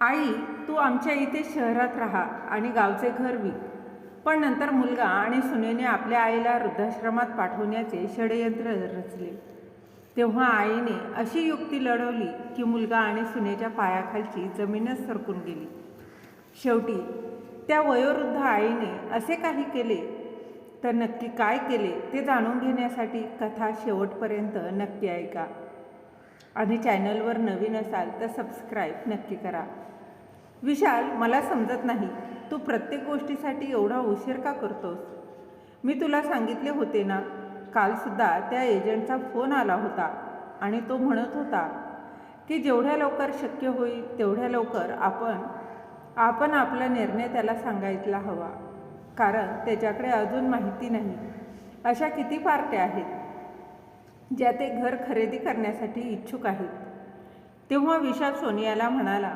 आई, तू आमच्या इथे शहरात राहा आणि गावचे घर विक. पण नंतर मुलगा आणि सुनेने आपल्या आईला वृद्धाश्रमात पाठवण्याचे षडयंत्र रचले. तेव्हा आईने अशी युक्ती लढवली की मुलगा आणि सुनेच्या पायाखालची जमीनच सरकून गेली. शेवटी त्या वयोवृद्ध आईने असे काही केले, तर नक्की काय केले ते जाणून घेण्यासाठी कथा शेवटपर्यंत नक्की ऐका. आणि चॅनलवर नवीन असाल तर सबस्क्राईब नक्की करा. विशाल, मला समजत नाही, तू प्रत्येक गोष्टीसाठी एवढा उशीर का करतोस? मी तुला सांगितले होते ना, कालसुद्धा त्या एजंटचा फोन आला होता आणि तो म्हणत होता की जेवढ्या लवकर शक्य होईल तेवढ्या लवकर आपण आपला निर्णय त्याला सांगायला हवा, कारण त्याच्याकडे अजून माहिती नाही. अशा किती पार्ट्या आहेत ज्या ते घर खरेदी करण्यासाठी इच्छुक आहेत. तेव्हा विशाल सोनियाला म्हणाला,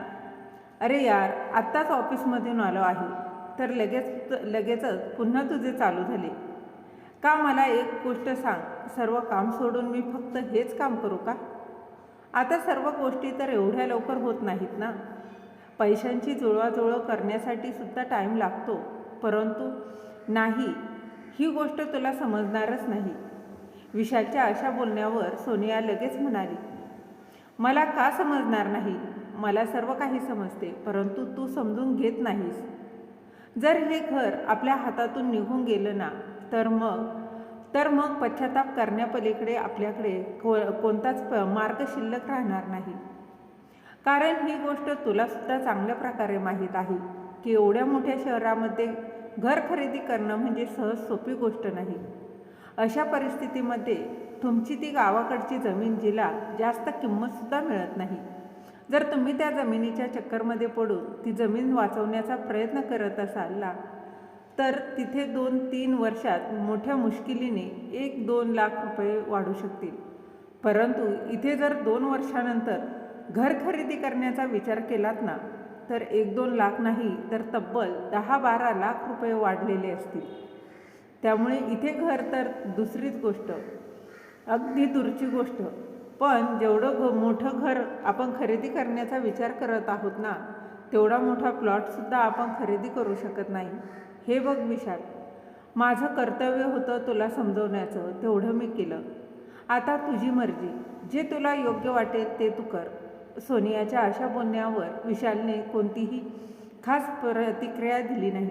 अरे यार, आत्ताच ऑफिसमधून आलो आहे, तर लगेचच पुन्हा तुझे चालू झाले का? मला एक गोष्ट सांग, सर्व काम सोडून मी फक्त हेच काम करू का? आता सर्व गोष्टी तर एवढ्या लवकर होत नाहीत ना. पैशांची जुळवाजुळव करण्यासाठी सुद्धा टाईम लागतो. परंतु नाही, ही गोष्ट तुला समजणारच नाही. विशालच्या अशा बोलण्यावर सोनिया लगेच म्हणाली, मला का समजणार नाही? मला सर्व काही समजते, परंतु तू समजून घेत नाहीस. जर हे घर आपल्या हातातून निघून गेलं ना, तर मग पश्चाताप करण्यापलीकडे आपल्याकडे कोणताच मार्ग शिल्लक राहणार नाही. कारण ही गोष्ट तुलासुद्धा चांगल्या प्रकारे माहीत आहे की एवढ्या मोठ्या शहरामध्ये घर खरेदी करणं म्हणजे सहज सोपी गोष्ट नाही. अशा परिस्थितीमध्ये तुमची ती गावाकडची जमीन, जिला जास्त किंमतसुद्धा मिळत नाही, जर तुम्ही त्या जमिनीच्या चक्करमध्ये पडून ती जमीन वाचवण्याचा प्रयत्न करत असाल ना, तर तिथे 2-3 वर्षात मोठ्या मुश्किलीने 1-2 लाख रुपये वाढू शकतील. परंतु इथे जर 2 वर्षानंतर घर खरेदी करण्याचा विचार केलात ना, तर 1-2 लाख नाही, तर तब्बल 10-12 लाख रुपये वाढलेले असतील. त्यामुळे इथे घर तर दुसरीच गोष्ट, अगदी दूरची गोष्ट. पण जेवढं मोठं घर आपण खरेदी करण्याचा विचार करत आहोत ना, तेवढा मोठा प्लॉटसुद्धा आपण खरेदी करू शकत नाही. हे बघ विशाल, माझं कर्तव्य होतं तुला समजवण्याचं, तेवढं मी केलं. आता तुझी मर्जी, जे तुला योग्य वाटेल ते तू कर. सोनियाच्या अशा बोलण्यावर विशालने कोणतीही खास प्रतिक्रिया दिली नाही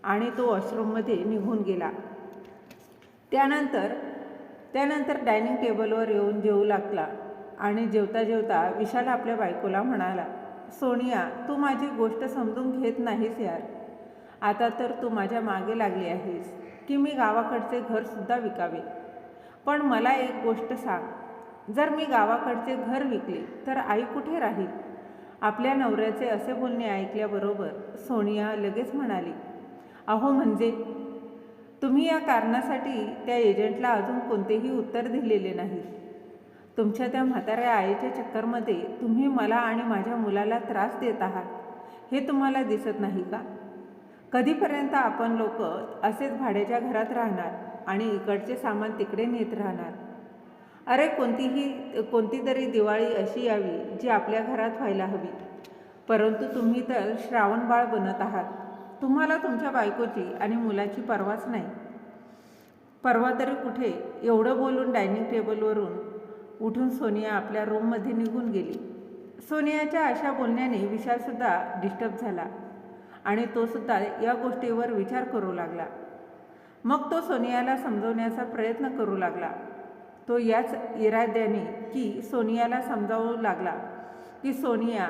आणि तो वॉशरूममध्ये निघून गेला. त्यानंतर डायनिंग टेबलवर येऊन जेवू लागला आणि जेवता जेवता विशाल आपल्या बायकोला म्हणाला, सोनिया, तू माझी गोष्ट समजून घेत नाहीस यार. आता तर तू माझ्या मागे लागली आहेस की मी गावाकडचे घरसुद्धा विकावे. पण मला एक गोष्ट सांग, जर मी गावाकडचे घर विकले तर आई कुठे राहील? आपल्या नवऱ्याचे असे बोलणे ऐकल्याबरोबर सोनिया लगेच म्हणाली, अहो म्हणजे? तुम्ही या कारणासाठी त्या एजंटला अजून कोणतेही उत्तर दिलेले नाही. तुमच्या त्या म्हाताऱ्या आईच्या चक्करमध्ये तुम्ही मला आणि माझ्या मुलाला त्रास देत आहात, हे तुम्हाला दिसत नाही का? कधीपर्यंत आपण लोक असेच भाड्याच्या घरात राहणार आणि इकडचे सामान तिकडे नेत राहणार? अरे, कोणती तरी दिवाळी अशी यावी जी आपल्या घरात व्हायला हवी. परंतु तुम्ही तर श्रावणबाळ बनत आहात. तुम्हाला तुमच्या बायकोची आणि मुलाची पर्वाच नाही. परवा तरी कुठे? एवढं बोलून डायनिंग टेबलवरून उठून सोनिया आपल्या रूममध्ये निघून गेली. सोनियाच्या अशा बोलण्याने विशालसुद्धा डिस्टर्ब झाला आणि तोसुद्धा या गोष्टीवर विचार करू लागला. मग तो सोनियाला समजवण्याचा प्रयत्न करू लागला. तो याच इराद्याने की सोनियाला समजावू लागला की सोनिया,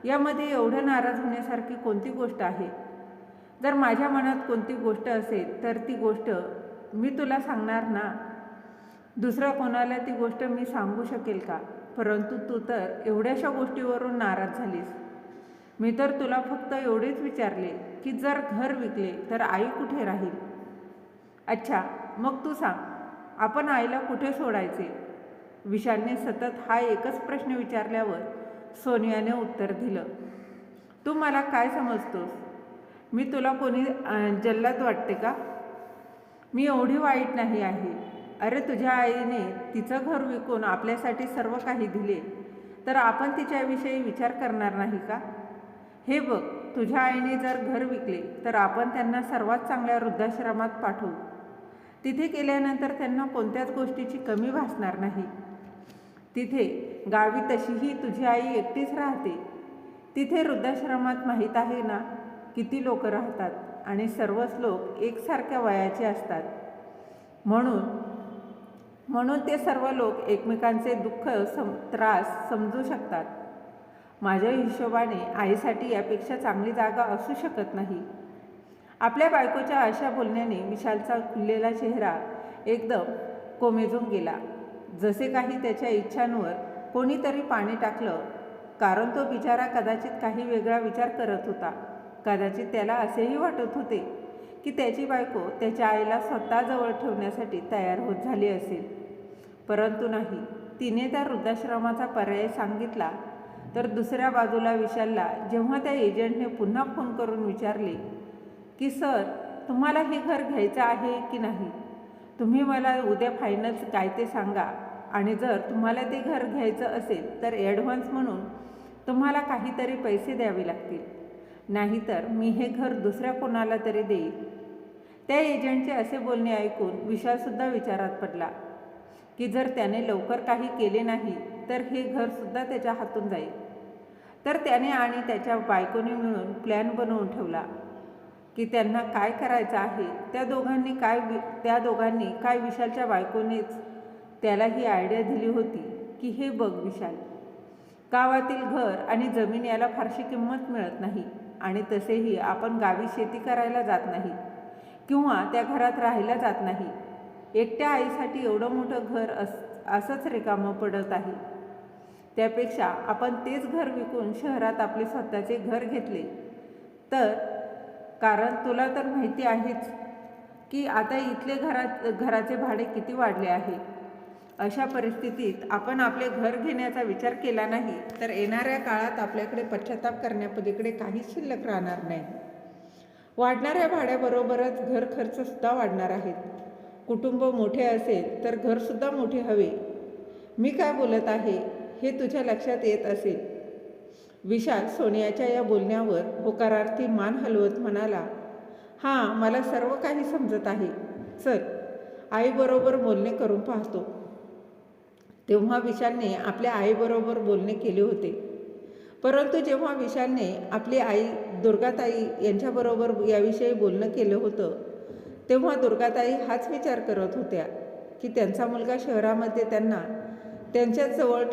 यामध्ये एवढं नाराज होण्यासारखी कोणती गोष्ट आहे? जर माझ्या मनात कोणती गोष्ट असेल तर ती गोष्ट मी तुला सांगणार ना. दुसऱ्या कोणाला ती गोष्ट मी सांगू शकेल का? परंतु तू तर एवढ्याशा गोष्टीवरून नाराज झालीस. मी तर तुला फक्त एवढेच विचारले की जर घर विकले तर आई कुठे राहील? अच्छा, मग तू सांग, आपण आईला कुठे सोडायचे? विशालने सतत हा एकच प्रश्न विचारल्यावर सोनियाने उत्तर दिलं, तू मला काय समजतोस? मी तुला कोणी जल्लाद वाटते का? मी एवढी वाईट नाही आहे. अरे, तुझ्या आईने तिचं घर विकून आपल्यासाठी सर्व काही दिले, तर आपण तिच्याविषयी विचार करणार नाही का? हे बघ, तुझ्या आईने जर घर विकले तर आपण त्यांना सर्वात चांगल्या वृद्धाश्रमात पाठवू. तिथे गेल्यानंतर त्यांना कोणत्याच गोष्टीची कमी भासणार नाही. तिथे गावी तशीही तुझी आई एकटीच राहते. तिथे वृद्धाश्रमात माहीत आहे ना किती लोक राहतात आणि सर्वच लोक एकसारख्या वयाचे असतात. म्हणून ते सर्व लोक एकमेकांचे दुःख त्रास समजू शकतात. माझ्या हिशोबाने आईसाठी यापेक्षा चांगली जागा असू शकत नाही. आपल्या बायकोच्या अशा बोलण्याने विशालचा खुललेला चेहरा एकदम कोमेजून गेला. जसे काही त्याच्या इच्छांवर कोणीतरी पाणी टाकलं. कारण तो बिचारा कदाचित काही वेगळा विचार करत होता. कदाचित त्याला असेही वाटत होते की त्याची बायको त्याच्या आईला स्वतःजवळ ठेवण्यासाठी तयार होत झाली असेल. परंतु नाही. तिने त्या वृद्धाश्रमाचा पर्याय सांगितला तर दुसऱ्या बाजूला विशालला जेव्हा त्या एजंटने पुन्हा फोन करून विचारले की सर, तुम्हाला हे घर घ्यायचं आहे की नाही, तुम्ही मला उद्या फायनल काय ते सांगा आणि जर तुम्हाला ते घर घ्यायचं असेल तर ॲडव्हान्स म्हणून तुम्हाला काहीतरी पैसे द्यावे लागतील, नाहीतर मी हे घर दुसऱ्या कोणाला तरी देईल. त्या एजंटचे असे बोलणे ऐकून विशालसुद्धा विचारात पडला की जर त्याने लवकर काही केले नाही तर हे घरसुद्धा त्याच्या हातून जाईल. तर त्याने आणि त्याच्या बायकोने मिळून प्लॅन बनवून ठेवला की त्यांना काय करायचं आहे. त्या दोघांनी काय विशालच्या बायकोनेच त्याला ही आयडिया दिली होती की हे बघ विशाल, गावातील घर आणि जमीन याला फारशी किंमत मिळत नाही आणि तसेही आपण गावी शेती करायला जात नाही किंवा त्या घरात राहायला जात नाही. एकट्या आईसाठी एवढं मोठं घर असंच रिकामं पडत आहे. त्यापेक्षा आपण तेच घर विकून शहरात आपले स्वतःचे घर घेतले तर, कारण तुला तर माहिती आहेच की आता इथले घराचे भाडे किती वाढले आहे. अशा परिस्थितीत आपण आपले घर घेण्याचा विचार केला नाही तर येणाऱ्या काळात आपल्याकडे पश्चाताप करण्यापलीकडे काहीच शिल्लक राहणार नाही. वाढणाऱ्या भाड्याबरोबरच घर खर्चसुद्धा वाढणार आहेत. कुटुंब मोठे असेल तर घरसुद्धा मोठे हवे. मी काय बोलत आहे हे तुझ्या लक्षात येत असेल. विशाल सोनियाच्या या बोलण्यावर होकारार्थी मान हलवत म्हणाला, हां, मला सर्व काही समजत आहे. चल, आईबरोबर बोलणे करून पाहतो. तेव्हा विशालने आपल्या आईबरोबर बोलणे केले होते. परंतु जेव्हा विशालने आपली आई दुर्गाताई यांच्याबरोबर याविषयी बोलणं केलं होतं तेव्हा दुर्गाताई हाच विचार करत होत्या की त्यांचा मुलगा शहरामध्ये त्यांना त्यांच्याजवळ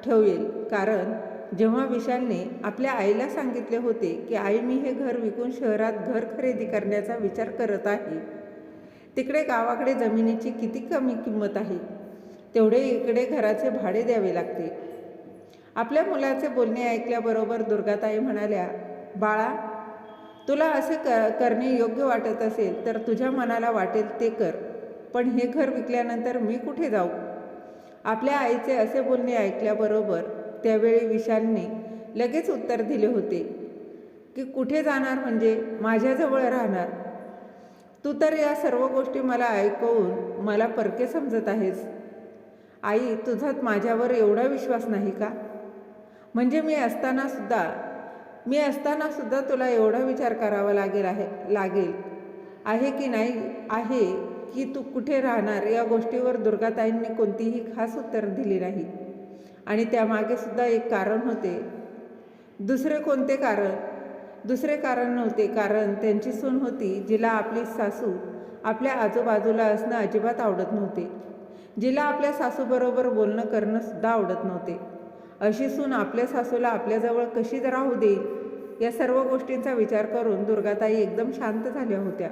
ठेवेल. कारण जेव्हा विशालने आपल्या आईला सांगितले होते की आई, मी हे घर विकून शहरात घर खरेदी करण्याचा विचार करत आहे, तिकडे गावाकडे जमिनीची किती कमी किंमत आहे, तेवढे इकडे घराचे भाडे द्यावे लागते. आपल्या मुलाचे बोलणे ऐकल्याबरोबर दुर्गाताई म्हणाल्या, बाळा, तुला असे करणे योग्य वाटत असेल तर तुझ्या मनाला वाटेल ते कर, पण हे घर विकल्यानंतर मी कुठे जाऊ. आपल्या आईचे असे बोलणे ऐकल्याबरोबर त्यावेळी विशालने लगेच उत्तर दिले होते की कुठे जाणार म्हणजे माझ्याजवळ राहणार. तू तर या सर्व गोष्टी मला ऐकवून मला परके समजत आहेस. आई, तुझा माझ्यावर एवढा विश्वास नाही का? म्हणजे मी असताना सुद्धा तुला एवढा विचार करावा लागेल आहे की नाही आहे की तू कुठे राहणार या गोष्टीवर दुर्गाताईंनी कोणतीही खास उत्तर दिले नाही. आणि त्यामागे सुद्धा एक कारण होते. दुसरे कारण नव्हते, कारण त्यांची सून होती जिला आपली सासू आपल्या आजूबाजूला असणं अजिबात आवडत नव्हते, जिला आपल्या सासूबरोबर बोलणं करणं सुद्धा आवडत नव्हते. अशी सून आपल्या सासूला आपल्याजवळ कशी राहू देईल या सर्व गोष्टींचा विचार करून दुर्गाताई एकदम शांत झाल्या होत्या.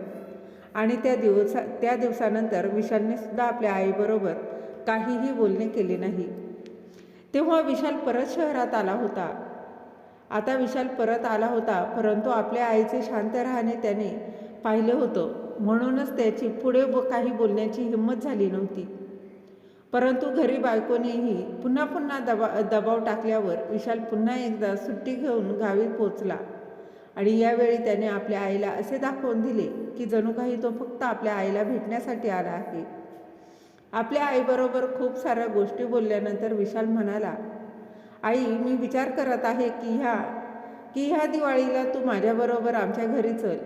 आणि त्या दिवसानंतर विशालने सुद्धा आपल्या आईबरोबर काहीही बोलणे केले नाही. तेव्हा विशाल परत शहरात आला होता. आता विशाल परत आला होता, परंतु आपल्या आईचे शांत राहणे त्याने पाहिले होतं, म्हणूनच त्याची पुढे काही बोलण्याची हिंमत झाली नव्हती. परंतु घरी बायकोनेही पुन्हा दबाव टाकल्यावर विशाल पुन्हा एकदा सुट्टी घेऊन गावी पोचला. आणि यावेळी त्याने आपल्या आईला असे दाखवून दिले की जणू काही तो फक्त आपल्या आईला भेटण्यासाठी आला आहे. आपल्या आईबरोबर खूप साऱ्या गोष्टी बोलल्यानंतर विशाल म्हणाला, आई, मी विचार करत आहे की की ह्या दिवाळीला तू माझ्याबरोबर आमच्या घरी चल,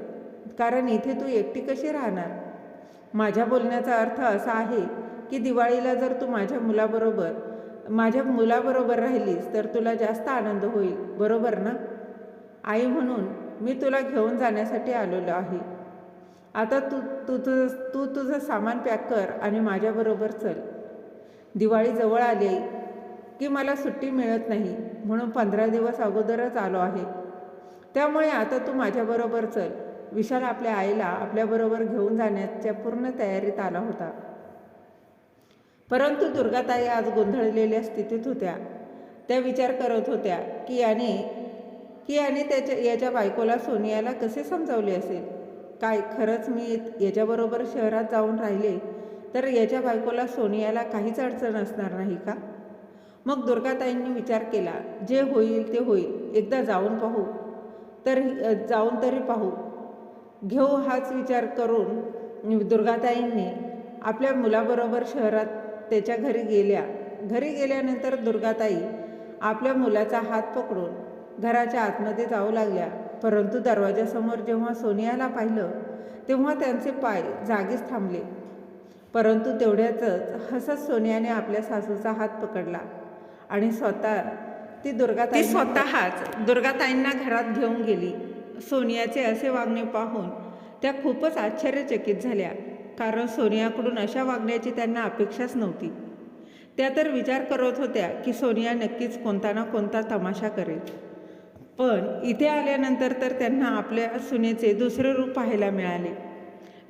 कारण इथे तू एकटी कशी राहणार. माझ्या बोलण्याचा अर्थ असा आहे की दिवाळीला जर तू माझ्या मुलाबरोबर राहिलीस तर तुला जास्त आनंद होईल, बरोबर ना. आई म्हणून मी तुला घेऊन जाण्यासाठी आलेलो आहे. आता तू तुझं सामान पॅक कर आणि माझ्याबरोबर चल. दिवाळी जवळ आली की मला सुट्टी मिळत नाही, म्हणून 15 दिवस अगोदरच आलो आहे. त्यामुळे आता तू माझ्याबरोबर चल. विशाल आपल्या आईला आपल्याबरोबर घेऊन जाण्याच्या पूर्ण तयारीत आला होता. परंतु दुर्गाताई आज गोंधळलेल्या स्थितीत होत्या. त्या विचार करत होत्या की याने याच्या बायकोला सोनियाला कसे समजावले असेल. काय खरंच मी याच्याबरोबर शहरात जाऊन राहिले तर याच्या बायकोला सोनियाला काहीच अडचण असणार नाही का. मग दुर्गाताईंनी विचार केला, जे होईल ते होईल, एकदा जाऊन तरी पाहू घेऊ. हाच विचार करून दुर्गाताईंनी आपल्या मुलाबरोबर शहरात त्याच्या घरी गेल्यानंतर दुर्गाताई आपल्या मुलाचा हात पकडून घराच्या आतमध्ये जाऊ लागल्या. परंतु दरवाजासमोर जेव्हा सोनियाला पाहिलं तेव्हा त्यांचे पाय जागीच थांबले. परंतु तेवढ्यातच हसत सोनियाने आपल्या सासूचा हात पकडला आणि स्वतःच दुर्गाताईंना घरात घेऊन गेली. सोनियाचे असे वागणे पाहून त्या खूपच आश्चर्यचकित झाल्या, कारण सोनियाकडून अशा वागण्याची त्यांना अपेक्षाच नव्हती. त्या तर विचार करत होत्या की सोनिया नक्कीच कोणता ना कोणता तमाशा करेल. पण इथे आल्यानंतर तर त्यांना आपल्या सुनेचे दुसरे रूप पाहायला मिळाले.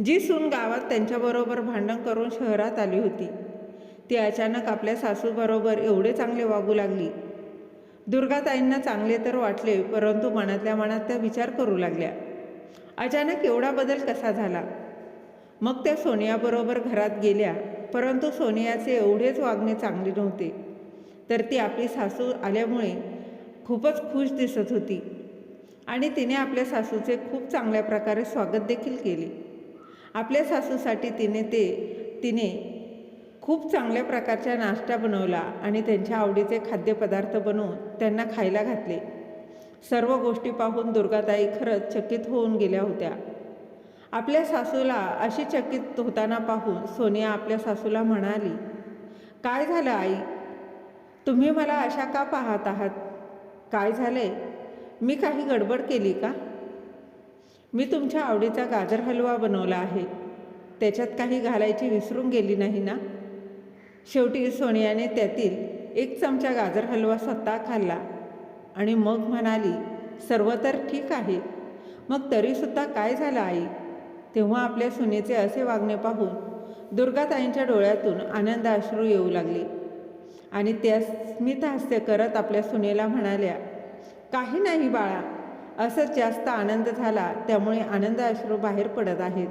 जी सून गावात त्यांच्याबरोबर भांडण करून शहरात आली होती, ती अचानक आपल्या सासूबरोबर एवढे चांगले वागू लागली. दुर्गाताईंना चांगले तर वाटले, परंतु मनातल्या मनात त्या विचार करू लागल्या, अचानक एवढा बदल कसा झाला. मग त्या सोनियाबरोबर घरात गेल्या, परंतु सोनियाचे एवढेच वागणे चांगले नव्हते, तर ती आपली सासू आल्यामुळे खूपच खुश दिसत होती आणि तिने आपल्या सासूचे खूप चांगल्या प्रकारे स्वागत देखील केले. आपल्या सासूसाठी तिने खूप चांगल्या प्रकारचा नाश्ता बनवला आणि त्यांच्या आवडीचे खाद्यपदार्थ बनवून त्यांना खायला घातले. सर्व गोष्टी पाहून दुर्गाताई खरंच चकित होऊन गेल्या होत्या. आपल्या सासूला अशी चकित होताना पाहून सोनिया आपल्या सासूला म्हणाली, काय झालं आई, तुम्ही मला अशा का पाहत आहात. काय झालंय, मी काही गडबड केली का. मी तुमच्या आवडीचा गाजर हलवा बनवला आहे, त्याच्यात काही घालायची विसरून गेली नाही ना. शेवटी सोनियाने त्यातील 1 चमचा गाजर हलवा स्वतः खाल्ला आणि मग म्हणाली, सर्व तर ठीक आहे, मग तरीसुद्धा काय झालं आई. तेव्हा आपल्या सुनेचे असे वागणे पाहून दुर्गाताईंच्या डोळ्यातून आनंद अश्रू येऊ लागले आणि त्या स्मित हास्य करत आपल्या सुनेला म्हणाल्या, काही नाही बाळा, असंच जास्त आनंद झाला त्यामुळे आनंद अश्रू बाहेर पडत आहेत.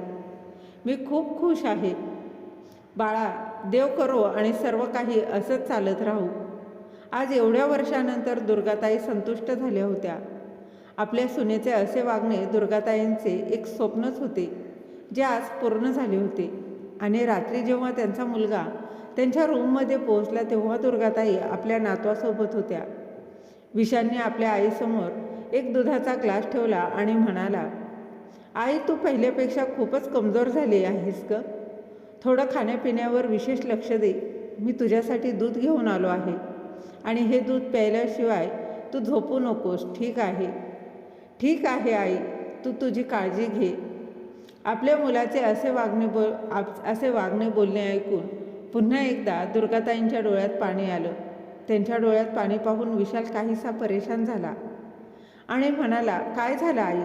मी खूप खुश आहे बाळा, देव करो आणि सर्व काही असंच चालत राहू. आज एवढ्या वर्षानंतर दुर्गाताई संतुष्ट झाल्या होत्या. आपल्या सुनेचे असे वागणे दुर्गाताईंचे एक स्वप्नच होते, जे आज पूर्ण झाले होते. आणि रात्री जेव्हा त्यांचा मुलगा त्यांच्या रूममध्ये पोहोचला तेव्हा दुर्गाताई आपल्या नातवासोबत होत्या. विशालने आपल्या आईसमोर एक दुधाचा ग्लास ठेवला आणि म्हणाला, आई, तू पहिल्यापेक्षा खूपच कमजोर झाली आहेस ग. थोडं खाण्यापिण्यावर विशेष लक्ष दे. मी तुझ्यासाठी दूध घेऊन आलो आहे आणि हे दूध प्यायल्याशिवाय तू झोपू नकोस, ठीक आहे. ठीक आहे आई, तू तुझी काळजी घे. आपल्या मुलाचे असे वागणे बोलणे ऐकून पुन्हा एकदा दुर्गाताईंच्या डोळ्यात पाणी आलं. त्यांच्या डोळ्यात पाणी पाहून विशाल काहीसा परेशान झाला आणि म्हणाला, काय झालं आई,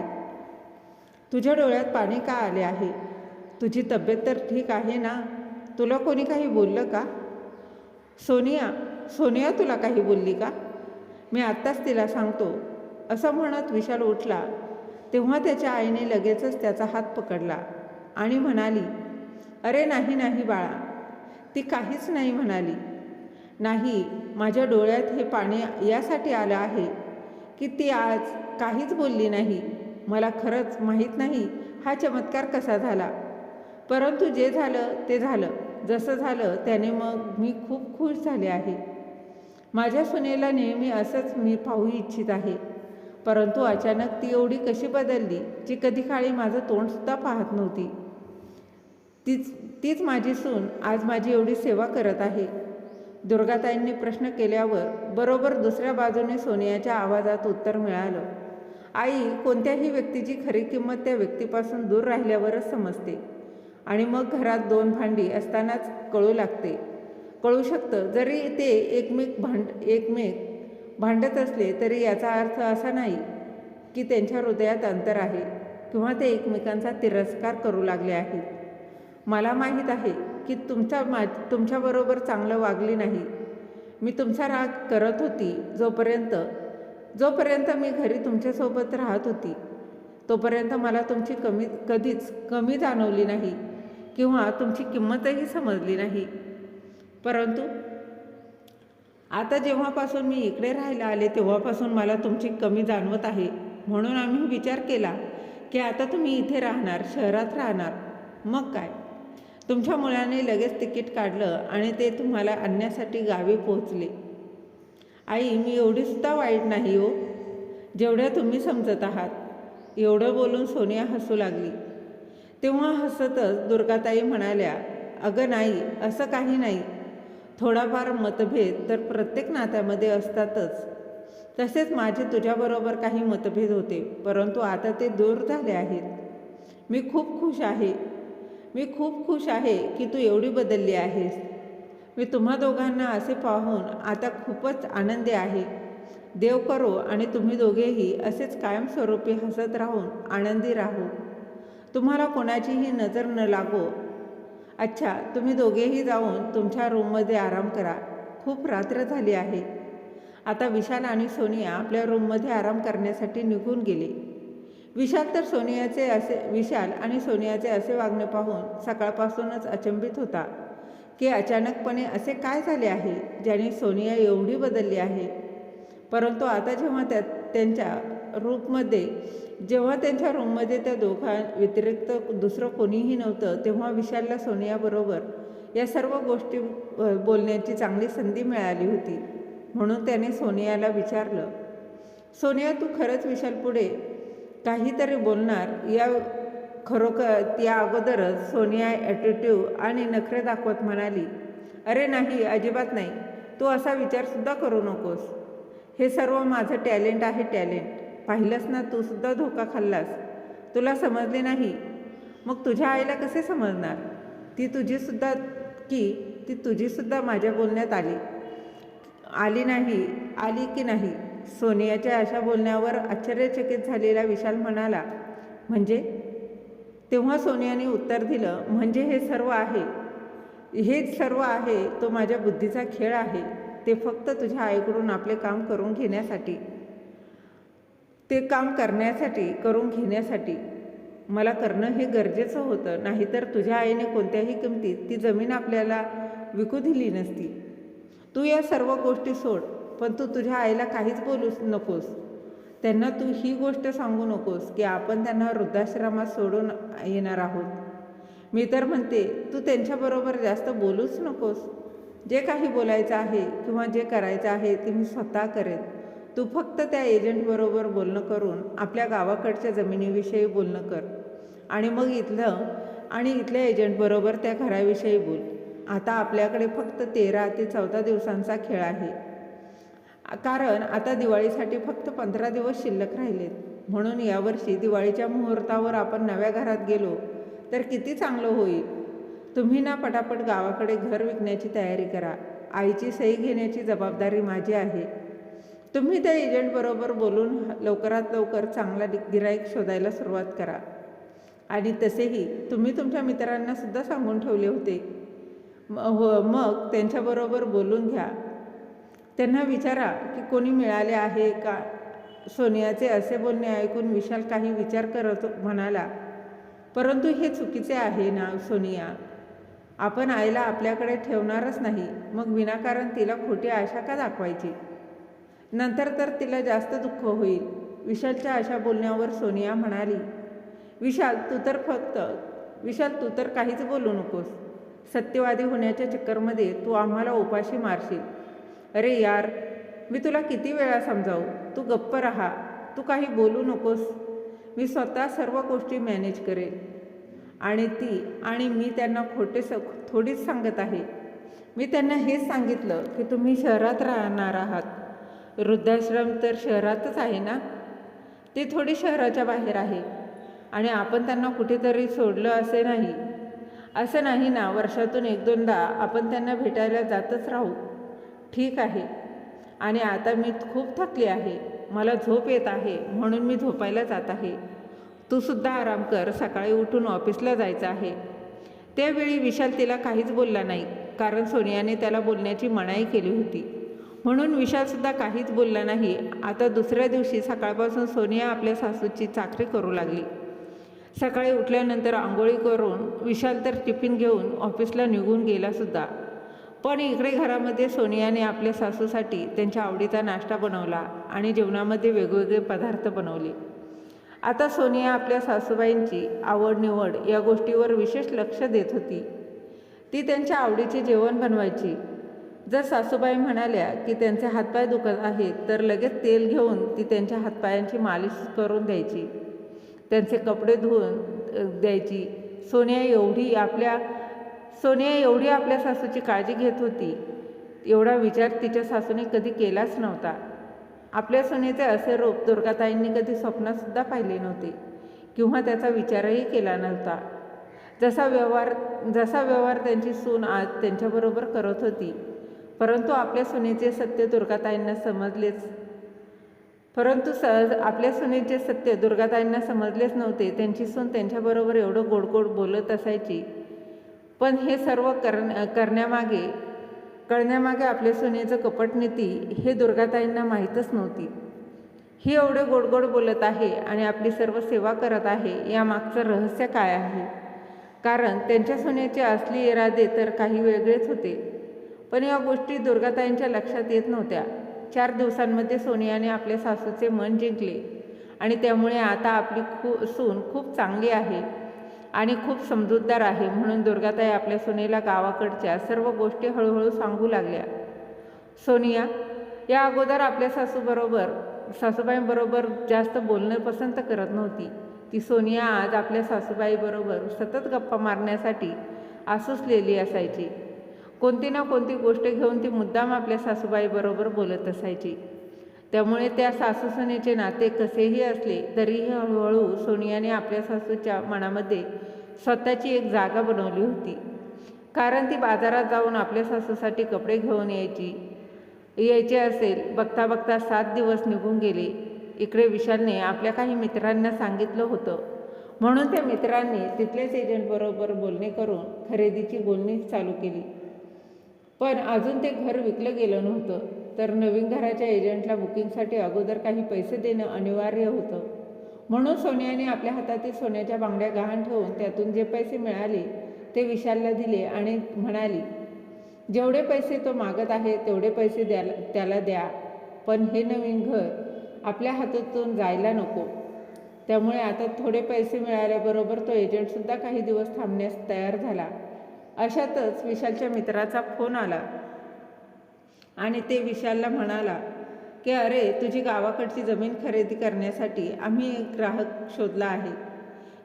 तुझ्या डोळ्यात पाणी का आले आहे. तुझी तब्येत तर ठीक आहे ना. तुला कोणी काही बोललं का. सोनिया तुला काही बोलली का. मी आत्ताच तिला सांगतो. असं म्हणत विशाल उठला तेव्हा त्याच्या आईने लगेचच त्याचा हात पकडला आणि म्हणाली, अरे नाही बाळा. ती काहीच नाही म्हणाली. नाही, माझ्या डोळ्यात हे पाणी यासाठी आलं आहे की ती आज काहीच बोलली नाही. मला खरंच माहीत नाही हा चमत्कार कसा झाला, परंतु जे झालं ते झालं. जसं झालं त्याने मग मी खूप खुश झाले आहे. माझ्या सुनेला नेहमी असंच मी पाहू इच्छित आहे, परंतु अचानक ती एवढी कशी बदलली जी कधी काळी माझं तोंडसुद्धा पाहत नव्हती. तीच माझी सून आज माझी एवढी सेवा करत आहे. दुर्गाताईंनी प्रश्न केल्यावर बरोबर दुसऱ्या बाजूने सोनियाच्या आवाजात उत्तर मिळालं. आई, कोणत्याही व्यक्तीची खरी किंमत त्या व्यक्तीपासून दूर राहिल्यावरच समजते आणि मग घरात 2 भांडी असतानाच कळू शकतं. जरी ते एकमेक भांडत असले तरी याचा अर्थ असा नाही की त्यांच्या हृदयात अंतर आहे किंवा ते एकमेकांचा तिरस्कार करू लागले आहेत. मला माहीत आहे की तुमच्याबरोबर चांगलं वागली नाही. मी तुमचा राग करत होती जोपर्यंत मी घरी तुमच्यासोबत राहत होती तोपर्यंत मला तुमची कधीच कमी जाणवली नाही किंवा तुमची किंमतही समजली नाही. परंतु आता जेव्हापासून मी इकडे राहायला आले तेव्हापासून मला तुमची कमी जाणवत आहे. म्हणून आम्ही विचार केला की आता तुम्ही इथे राहणार, शहरात राहणार. मग काय, तुमच्या मुलाने लगेच तिकीट काढलं आणि ते तुम्हाला आणण्यासाठी गावी पोहोचले. आई, मी एवढीसुद्धा वाईट नाही हो, जेवढ्या तुम्ही समजत आहात. एवढं बोलून सोनिया हसू लागली. तेव्हा हसतच दुर्गाताई म्हणाल्या, अगं नाही, असं काही नाही. थोडाफार मतभेद तर प्रत्येक नात्यामध्ये असतातच. तसेच माझे तुझ्याबरोबर काही मतभेद होते, परंतु आता ते दूर झाले आहेत. मी खूप खुश आहे की तू एवढी बदलली आहेस. मी तुम्हा दोघांना असे पाहून आता खूपच आनंदी आहे. देव करो आणि तुम्ही दोघेही असेच कायमस्वरूपी हसत राहून आनंदी राहू. तुम्हाला कोणाचीही नजर न लागो. अच्छा, तुम्ही दोघेही जाऊन तुमच्या रूममध्ये आराम करा. खूप रात्र झाली आहे. आता विशाल आणि सोनिया आपल्या रूममध्ये आराम करण्यासाठी निघून गेले. विशाल आणि सोनियाचे असे वागणे पाहून सकाळपासूनच अचंबित होता की अचानकपणे असे काय झाले आहे ज्याने सोनिया एवढी बदलली आहे. परंतु आता जेव्हा त्यांच्या रूममध्ये त्या दोघां व्यतिरिक्त दुसरं कोणीही नव्हतं तेव्हा विशालला सोनियाबरोबर या सर्व गोष्टी बोलण्याची चांगली संधी मिळाली होती. म्हणून त्याने सोनियाला विचारलं, सोनिया, तू खरंच विशालपुढे काहीतरी बोलणार? त्या अगोदरच सोनिया ॲटिट्यूड आणि नखरे दाखवत म्हणाली, अरे नाही, अजिबात नाही. तू असा विचारसुद्धा करू नकोस. हे सर्व माझं टॅलेंट आहे, टॅलेंट. पाहिलंस ना, तू सुद्धा धोका खाल्लास. तुला समजले नाही. मग तुझ्या आईला कसे समजणार? ती तुझीसुद्धा माझ्या बोलण्यात आली की नाही? सोनियाच्या अशा बोलण्यावर आश्चर्यचकित झालेला विशाल म्हणाला, म्हणजे? तेव्हा सोनियाने उत्तर दिलं, म्हणजे हेच सर्व आहे. तो माझ्या बुद्धीचा खेळ आहे. ते फक्त तुझ्या आईकडून आपले काम करून घेण्यासाठी मला करणं हे गरजेचं होतं. नाहीतर तुझ्या आईने कोणत्याही किमतीत ती जमीन आपल्याला विकू दिली नसती. तू या सर्व गोष्टी सोड, पण तू तुझ्या आईला काहीच बोलू नकोस. त्यांना तू ही गोष्ट सांगू नकोस की आपण त्यांना वृद्धाश्रमात सोडून येणार आहोत. मी तर म्हणते, तू त्यांच्याबरोबर जास्त बोलूच नकोस. जे काही बोलायचं आहे किंवा जे करायचं आहे ते मी स्वतः करेन. तू फक्त त्या एजंटबरोबर बोलणं करून आपल्या गावाकडच्या जमिनीविषयी बोलणं कर आणि मग इथल्या एजंटबरोबर त्या घराविषयी बोल. आता आपल्याकडे फक्त 13 ते 14 दिवसांचा खेळ आहे, कारण आता दिवाळीसाठी फक्त 15 दिवस शिल्लक राहिलेत. म्हणून यावर्षी दिवाळीच्या मुहूर्तावर आपण नव्या घरात गेलो तर किती चांगलं होईल. तुम्ही ना पटापट गावाकडे घर विकण्याची तयारी करा. आईची सही घेण्याची जबाबदारी माझी आहे. तुम्ही त्या एजंटबरोबर बोलून लवकरात लवकर चांगला गिऱ्हाईक शोधायला सुरुवात करा. आणि तसेही तुम्ही तुमच्या मित्रांना सुद्धा सांगून ठेवले होते. मग त्यांच्याबरोबर बोलून घ्या. त्यांना विचारा की कोणी मिळाले आहे का. सोनियाचे असे बोलणे ऐकून विशाल काही विचार करत म्हणाला, परंतु हे चुकीचे आहे ना सोनिया. आपण आईला आपल्याकडे ठेवणारच नाही. मग विनाकारण तिला खोटी आशा का दाखवायची? नंतर तर तिला जास्त दुःख होईल. विशालच्या अशा बोलण्यावर सोनिया म्हणाली, विशाल तू तर काहीच बोलू नकोस. सत्यवादी होण्याच्या चक्करमध्ये तू आम्हाला उपाशी मारशील. अरे यार, मी तुला किती वेळा समजावू, तू गप्प राहा. तू काही बोलू नकोस, मी स्वतः सर्व गोष्टी मॅनेज करेल. आणि मी त्यांना थोडीच सांगत आहे. मी त्यांना हेच सांगितलं की तुम्ही शहरात राहणार आहात. वृद्धाश्रम तर शहरातच आहे ना, ते थोडी शहराच्या बाहेर आहे. आणि आपण त्यांना कुठेतरी सोडलं असं नाही ना. वर्षातून 1-2दा आपण त्यांना भेटायला जातच राहू. ठीक आहे. आणि आता मी खूप थकली आहे, मला झोप येत आहे, म्हणून मी झोपायला जात आहे. तू सुद्धा आराम कर, सकाळी उठून ऑफिसला जायचं आहे. त्यावेळी विशाल तिला काहीच बोलला नाही, कारण सोनियाने त्याला बोलण्याची मनाई केली होती. म्हणून विशालसुद्धा काहीच बोलला नाही. आता दुसऱ्या दिवशी सकाळपासून सोनिया आपल्या सासूची चाकरी करू लागली. सकाळी उठल्यानंतर आंघोळी करून विशाल तर टिफिन घेऊन ऑफिसला निघून गेलासुद्धा. पण इकडे घरामध्ये सोनियाने आपल्या सासूसाठी त्यांच्या आवडीचा नाश्ता बनवला आणि जेवणामध्ये वेगवेगळे पदार्थ बनवले. आता सोनिया आपल्या सासूबाईंची आवड-निवड या गोष्टीवर विशेष लक्ष देत होती. ती त्यांच्या आवडीचे जेवण बनवायची. जर सासूबाई म्हणाल्या की त्यांचे हातपाय दुखत आहेत तर लगेच तेल घेऊन ती त्यांच्या हातपायांची मालिश करून द्यायची, त्यांचे कपडे धुवून द्यायची. सोनिया एवढी आपल्या सासूची काळजी घेत होती, एवढा विचार तिच्या सासूने कधी केलाच नव्हता. आपल्या सुनेचे असे रूप दुर्गाताईंनी कधी स्वप्नातसुद्धा पाहिले नव्हते किंवा त्याचा विचारही केला नव्हता. जसा व्यवहार त्यांची सून आज त्यांच्याबरोबर करत होती, परंतु आपल्या सुनेचे सत्य दुर्गाताईंना समजलेच नव्हते. त्यांची सून त्यांच्याबरोबर एवढं गोड बोलत असायची, पण हे सर्व कळण्यामागे आपल्या सुनेचं कपटनीती हे दुर्गाताईंना माहीतच नव्हती. ही एवढे गोड बोलत आहे आणि आपली सर्व सेवा करत आहे, यामागचं रहस्य काय आहे? कारण त्यांच्या सुनेचे असली इरादे तर काही वेगळेच होते, पण या गोष्टी दुर्गाताईंच्या लक्षात येत नव्हत्या. 4 दिवसांमध्ये सोनियाने आपल्या सासूचे मन जिंकले आणि त्यामुळे आता आपली सून खूप चांगली आहे आणि खूप समजूतदार आहे, म्हणून दुर्गाताई आपल्या सुनेला गावाकडच्या सर्व गोष्टी हळूहळू सांगू लागल्या. सोनिया या अगोदर आपल्या सासूबाईंबरोबर जास्त बोलणं पसंत करत नव्हती. ती सोनिया आज आपल्या सासूबाईबरोबर सतत गप्पा मारण्यासाठी आसुसलेली असायची. कोणती ना कोणती गोष्ट घेऊन ती मुद्दाम आपल्या सासूबाईबरोबर बोलत असायची. त्यामुळे त्या सासूसुनेचे नाते कसेही असले तरीही हळूहळू सोनियाने आपल्या सासूच्या मनामध्ये स्वतःची एक जागा बनवली होती. कारण ती बाजारात जाऊन आपल्या सासूसाठी कपडे घेऊन यायचे असेल. बघता 7 दिवस निघून गेले. इकडे विशालने आपल्या काही मित्रांना सांगितलं होतं, म्हणून त्या मित्रांनी तिथल्याच एजंटबरोबर बोलणे करून खरेदीची बोलणी चालू केली. पण अजून ते घर विकलं गेलं नव्हतं, तर नवीन घराच्या एजंटला बुकिंगसाठी अगोदर काही पैसे देणं अनिवार्य होतं. म्हणून सोनियाने आपल्या हातातील सोन्याच्या बांगड्या गहाण ठेवून त्यातून जे पैसे मिळाले ते विशालला दिले आणि म्हणाली, जेवढे पैसे तो मागत आहे तेवढे पैसे त्याला द्या, पण हे नवीन घर आपल्या हातातून जायला नको. त्यामुळे आता थोडे पैसे मिळाल्याबरोबर तो एजंटसुद्धा काही दिवस थांबण्यास तयार झाला. अशातच विशालच्या मित्राचा फोन आला आणि ते विशालला म्हणाला की अरे, तुझी गावाकडची जमीन खरेदी करण्यासाठी आम्ही एक ग्राहक शोधला आहे.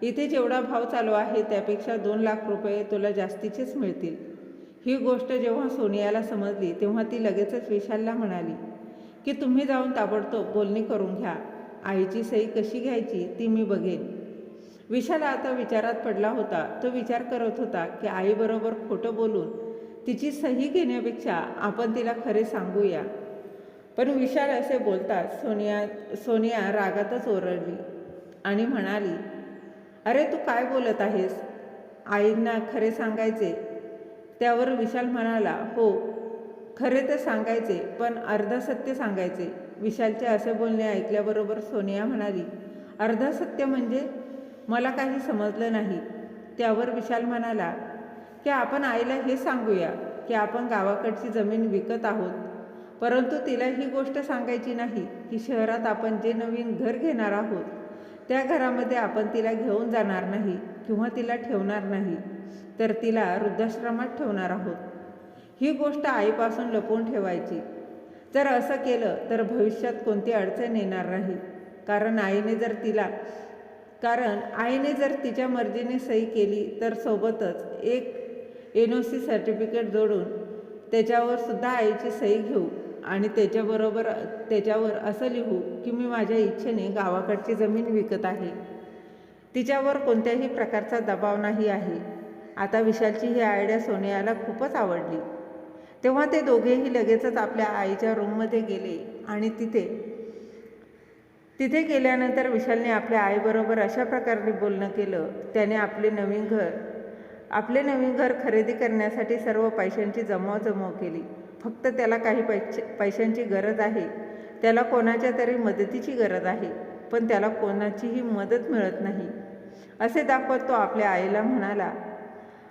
इथे जेवढा भाव चालू आहे त्यापेक्षा 2 लाख रुपये तुला जास्तीचेच मिळतील. ही गोष्ट जेव्हा सोनियाला समजली तेव्हा ती लगेचच विशालला म्हणाली की तुम्ही जाऊन ताबडतोब बोलणी करून घ्या. आईची सही कशी घ्यायची ती मी बघेन. विशाल आता विचारात पडला होता. तो विचार करत होता की आईबरोबर खोटं बोलून तिची सही घेण्यापेक्षा आपण तिला खरे सांगूया. पण विशाल असे बोलताच सोनिया रागातच ओरडली आणि म्हणाली, अरे तू काय बोलत आहेस? आईंना खरे सांगायचे? त्यावर विशाल म्हणाला, हो, खरे तर सांगायचे, पण अर्ध सत्य सांगायचे. विशालचे असे बोलणे ऐकल्याबरोबर सोनिया म्हणाली, अर्ध सत्य म्हणजे? मला काही समजलं नाही. त्यावर विशाल म्हणाला की आपण आईला हे सांगूया की आपण गावाकडची जमीन विकत आहोत, परंतु तिला ही गोष्ट सांगायची नाही की शहरात आपण जे नवीन घर घेणार आहोत त्या घरामध्ये आपण तिला घेऊन जाणार नाही किंवा तिला ठेवणार नाही, तर तिला वृद्धाश्रमात ठेवणार आहोत. ही गोष्ट आईपासून लपवून ठेवायची. जर असं केलं तर भविष्यात कोणती अडचण येणार नाही. कारण आईने जर तिच्या मर्जीने सही केली तर सोबतच एक NOC सर्टिफिकेट जोडून त्याच्यावर सुद्धा आईची सही घेऊ आणि त्याच्यावर असं लिहू की मी माझ्या इच्छेने गावाकडची जमीन विकत आहे. तिच्यावर कोणत्याही प्रकारचा दबाव नाही आहे. आता विशालची ही आयडिया सोनियाला खूपच आवडली. तेव्हा ते दोघेही लगेचच आपल्या आईच्या रूममध्ये गेले आणि तिथे गेल्यानंतर विशालने आपल्या आईबरोबर अशा प्रकारे बोलणं केलं. त्याने आपले नवीन घर खरेदी करण्यासाठी सर्व पैशांची जमवाजमव केली. फक्त त्याला काही पैशांची गरज आहे. त्याला कोणाच्या तरी मदतीची गरज आहे, पण त्याला कोणाचीही मदत मिळत नाही असे दाखवत तो आपल्या आईला म्हणाला,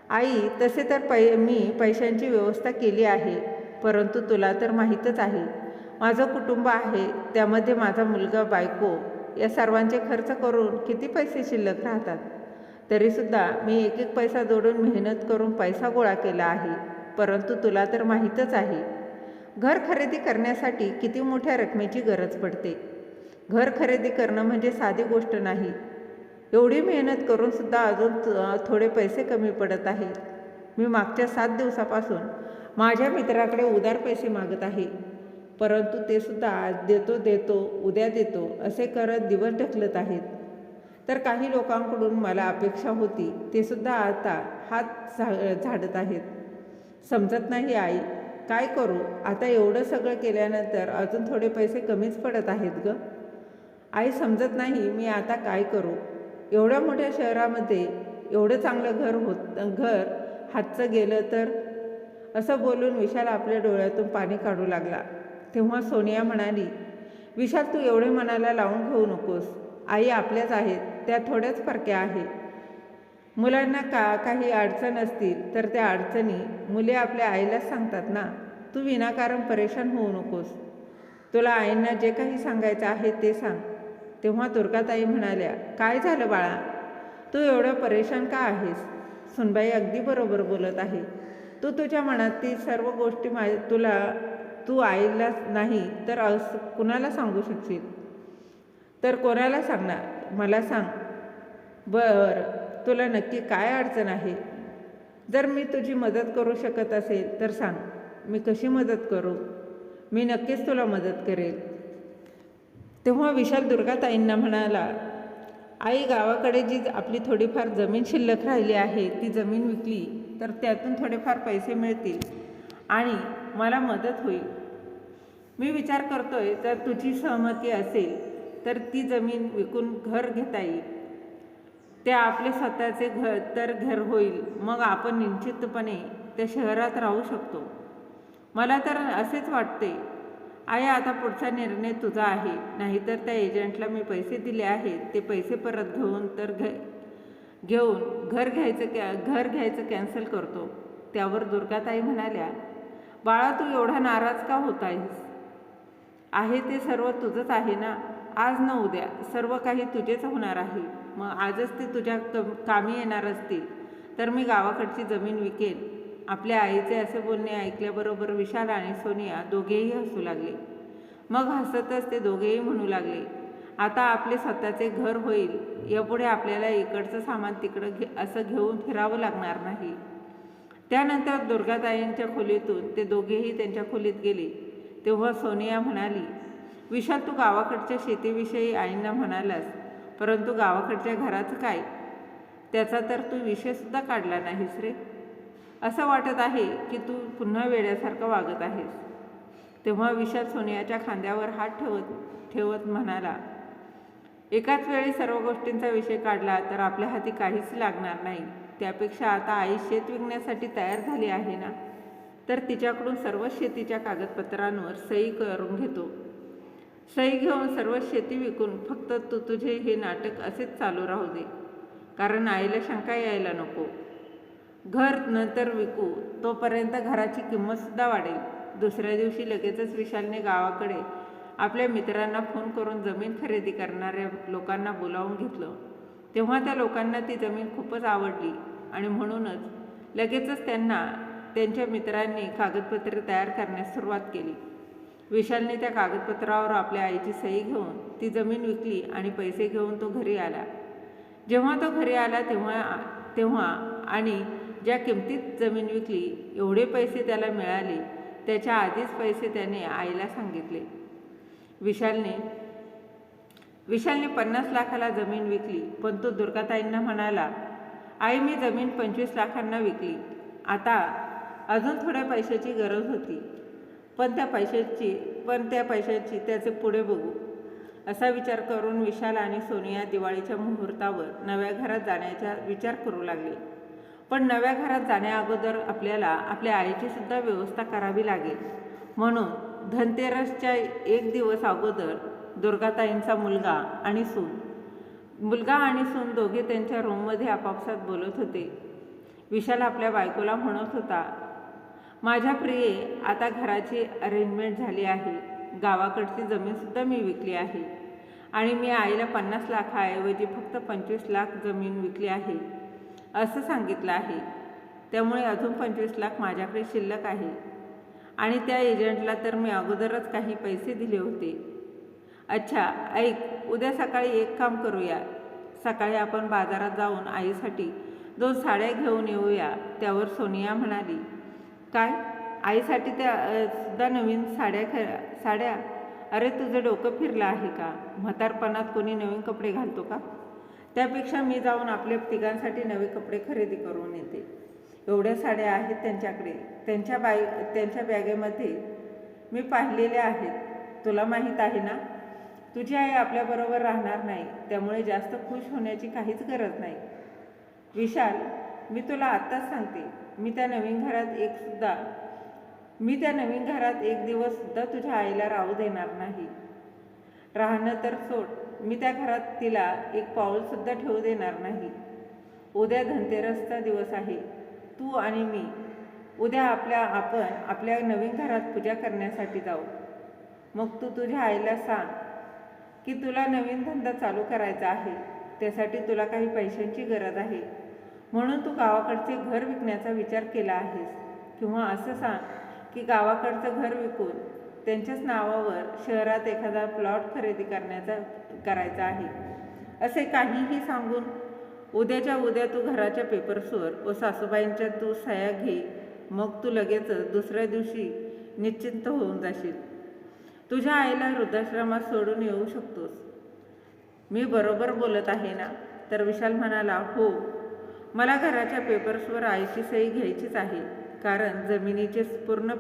आई तसे तर मी पैशांची व्यवस्था केली आहे, परंतु तुला तर माहीतच आहे माझं कुटुंब आहे, त्यामध्ये माझा मुलगा, बायको या सर्वांचे खर्च करून किती पैसे शिल्लक राहतात. तरीसुद्धा मी एक एक पैसा जोडून मेहनत करून पैसा गोळा केला आहे. परंतु तुला तर माहीतच आहे घर खरेदी करण्यासाठी किती मोठ्या रकमेची गरज पडते. घर खरेदी करणं म्हणजे साधी गोष्ट नाही. एवढी मेहनत करूनसुद्धा अजून थोडे पैसे कमी पडत आहेत. मी मागच्या 7 दिवसापासून माझ्या मित्राकडे उधार पैसे मागत आहे, परंतु ते सुद्धा आज देतो उद्या देतो असे करत दिवस ढकलत आहेत. तर काही लोकांकडून मला अपेक्षा होती ते सुद्धा आता हात झाडत आहेत. समजत नाही आई, काय करू? आता एवढं सगळं केल्यानंतर अजून थोडे पैसे कमीच पडत आहेत ग. आई समजत नाही मी आता काय करू? एवढ्या मोठ्या शहरामध्ये एवढं चांगलं घर हातचं गेलं तर. असं बोलून विशाल आपल्या डोळ्यातून पाणी काढू लागला. तेव्हा सोनिया म्हणाली, विशाल तू एवढे मनाला लावून घेऊ नकोस. आई आपल्याच आहेत, त्या थोड्याच परक्या आहे. मुलांना काही अडचण असतील तर त्या अडचणी मुले आपल्या आईलाच सांगतात ना. तू विनाकारण परेशान होऊ नकोस. तुला आईंना जे काही सांगायचं आहे ते सांग. तेव्हा दुर्गाताई म्हणाल्या, काय झालं बाळा, तू एवढं परेशान का आहेस? सुनबाई अगदी बरोबर बोलत आहे. तू तुझ्या मनातील सर्व गोष्टी तू आईला नाही तर कुणाला सांगू शकशील? तर कोणाला सांगणार? मला सांग बरं, तुला नक्की काय अडचण आहे? जर मी तुझी मदत करू शकत असेल तर सांग. मी कशी मदत करू? मी नक्कीच तुला मदत करेल. तेव्हा विशाल दुर्गाताईंना म्हणाला, आई गावाकडे जी आपली थोडीफार जमीन शिल्लक राहिली आहे ती जमीन विकली तर त्यातून थोडेफार पैसे मिळतील आणि मला मदत होईल. मी विचार करतोय जर तुझी सहमती असेल तर ती जमीन विकून घर घेता येईल. ते आपले स्वतःचे घर होईल. मग आपण निश्चितपणे त्या शहरात राहू शकतो. मला तर असेच वाटते. आई आता पुढचा निर्णय तुझा आहे. नाहीतर त्या एजंटला मी पैसे दिले आहेत ते पैसे परत घेऊन घर घ्यायचं कॅन्सल करतो. त्यावर दुर्गाताई म्हणाल्या, बाळा तू एवढा नाराज का होत आहेस? आहे ते सर्व तुझंच आहे ना. आज न उद्या सर्व काही तुझेच होणार आहे. मग आजच ते तुझ्या कामी येणार असतील तर मी गावाकडची जमीन विकेन. आपल्या आईचे असे बोलणे ऐकल्याबरोबर विशाल आणि सोनिया दोघेही हसू लागले. मग हसतच ते दोघेही म्हणू लागले, आता आपले स्वतःचे घर होईल. यापुढे आपल्याला इकडचं सामान तिकडं असं घेऊन फिरावं लागणार नाही. त्यानंतर दुर्गाताईंच्या खोलीतून ते दोघेही त्यांच्या खोलीत गेले. तेव्हा सोनिया म्हणाली, विशाल तू गावाकडच्या शेतीविषयी आईंना म्हणालास, परंतु गावाकडच्या घराचं काय? त्याचा तर तू विषयसुद्धा काढला नाहीस रे. असं वाटत आहे की तू पुन्हा वेड्यासारखं वागत आहेस. तेव्हा विशाल सोनियाच्या खांद्यावर हात ठेवत म्हणाला, एकाच वेळी सर्व गोष्टींचा विषय काढला तर आपल्या हाती काहीच लागणार नाही. त्यापेक्षा आता आई शेत विकण्यासाठी तयार झाली आहे ना, तर तिच्याकडून सर्व शेतीच्या कागदपत्रांवर सही करून घेतो. सही घेऊन सर्व शेती विकून फक्त तू तुझे हे नाटक असेच चालू राहू दे. कारण आईला शंका यायला नको. घर नंतर विकू तोपर्यंत घराची किंमतसुद्धा वाढेल. दुसऱ्या दिवशी लगेचच विशालने गावाकडे आपल्या मित्रांना फोन करून जमीन खरेदी करणाऱ्या लोकांना बोलावून घेतलं. तेव्हा त्या लोकांना ती जमीन खूपच आवडली आणि म्हणूनच लगेचच त्यांच्या मित्रांनी कागदपत्रे तयार करण्यास सुरुवात केली. विशालने त्या कागदपत्रावर आपल्या आईची सही घेऊन ती जमीन विकली आणि पैसे घेऊन तो घरी आला. जेव्हा तो घरी आला तेव्हा आणि ज्या किमतीत जमीन विकली एवढे पैसे त्याला मिळाले, त्याच्या आधीच पैसे त्याने आईला सांगितले. विशालने 50 लाखाला जमीन विकली, पण तो दुर्गाताईंना म्हणाला, आई मी जमीन 25 लाखांना विकली. आता अजून थोड्या पैशाची गरज होती, पण त्या पैशाची त्याचे पुढे बघू. असा विचार करून विशाल आणि सोनिया दिवाळीच्या मुहूर्तावर नव्या घरात जाण्याचा विचार करू लागले. पण नव्या घरात जाण्याअगोदर आपल्याला आपल्या आईची सुद्धा व्यवस्था करावी लागेल. म्हणून धनतेरसच्या 1 दिवस अगोदर दुर्गाताईंचा मुलगा आणि सून दोघे त्यांच्या रूममध्ये आपापसात बोलत होते. विशाल आपल्या बायकोला म्हणत होता, माझ्या प्रिये, आता घराची अरेंजमेंट झाली आहे. गावाकडची जमीनसुद्धा मी विकली आहे आणि मी आईला 50 लाखाऐवजी फक्त 25 लाख जमीन विकली आहे असं सांगितलं आहे. त्यामुळे अजून 25 लाख माझ्याकडे शिल्लक आहे आणि त्या एजंटला तर मी अगोदरच काही पैसे दिले होते. अच्छा ऐक, उद्या सकाळी एक काम करूया. सकाळी आपण बाजारात जाऊन आईसाठी 2 साड्या घेऊन येऊया. त्यावर सोनिया म्हणाली, काय आईसाठी त्या सुद्धा नवीन साड्या? अरे तुझं डोकं फिरलं आहे का? म्हातारपणात कोणी नवीन कपडे घालतो का? त्यापेक्षा मी जाऊन आपल्या तिघांसाठी नवे कपडे खरेदी करून येते. एवढ्या साड्या आहेत त्यांच्याकडे. त्यांच्या बॅगेमध्ये मी पाहिलेल्या आहेत. तुला माहीत आहे ना, तुझी आई आपल्याबरोबर राहणार नाही, त्यामुळे जास्त खुश होण्याची काहीच गरज नाही. विशाल, मी तुला आत्ताच सांगते, मी त्या नवीन घरात एक दिवससुद्धा तुझ्या आईला राहू देणार नाही. राहणं तर सोड, मी त्या घरात तिला एक पाऊलसुद्धा ठेवू देणार नाही. उद्या धनतेरसचा दिवस आहे. तू आणि मी उद्या आपण आपल्या नवीन घरात पूजा करण्यासाठी जाऊ. मग तू तुझ्या आईला सांग की तुला नवीन धंदा चालू करायचा आहे. त्यासाठी तुला काही पैशांची गरज आहे, म्हणून तू गावाकडचे घर विकण्याचा विचार केला आहेस. किंवा असं सांग की गावाकडचं घर विकून त्यांच्याच नावावर शहरात एखादा प्लॉट खरेदी करायचा आहे. असे काहीही सांगून उद्याच्या उद्या तू घराच्या पेपर्सवर व सासूबाईंच्या तू सह्या घे. मग तू लगेचच दुसऱ्या दिवशी निश्चिंत होऊन जाशील. तुझ्या आईला वृद्धाश्रमात सोडून येऊ शकतोस. मी बरोबर बोलत आहे ना? तर विशाल म्हणाला, हो, मला घराच्या पेपर्सवर आईची सही घ्यायचीच आहे. कारण जमिनीचे पूर्ण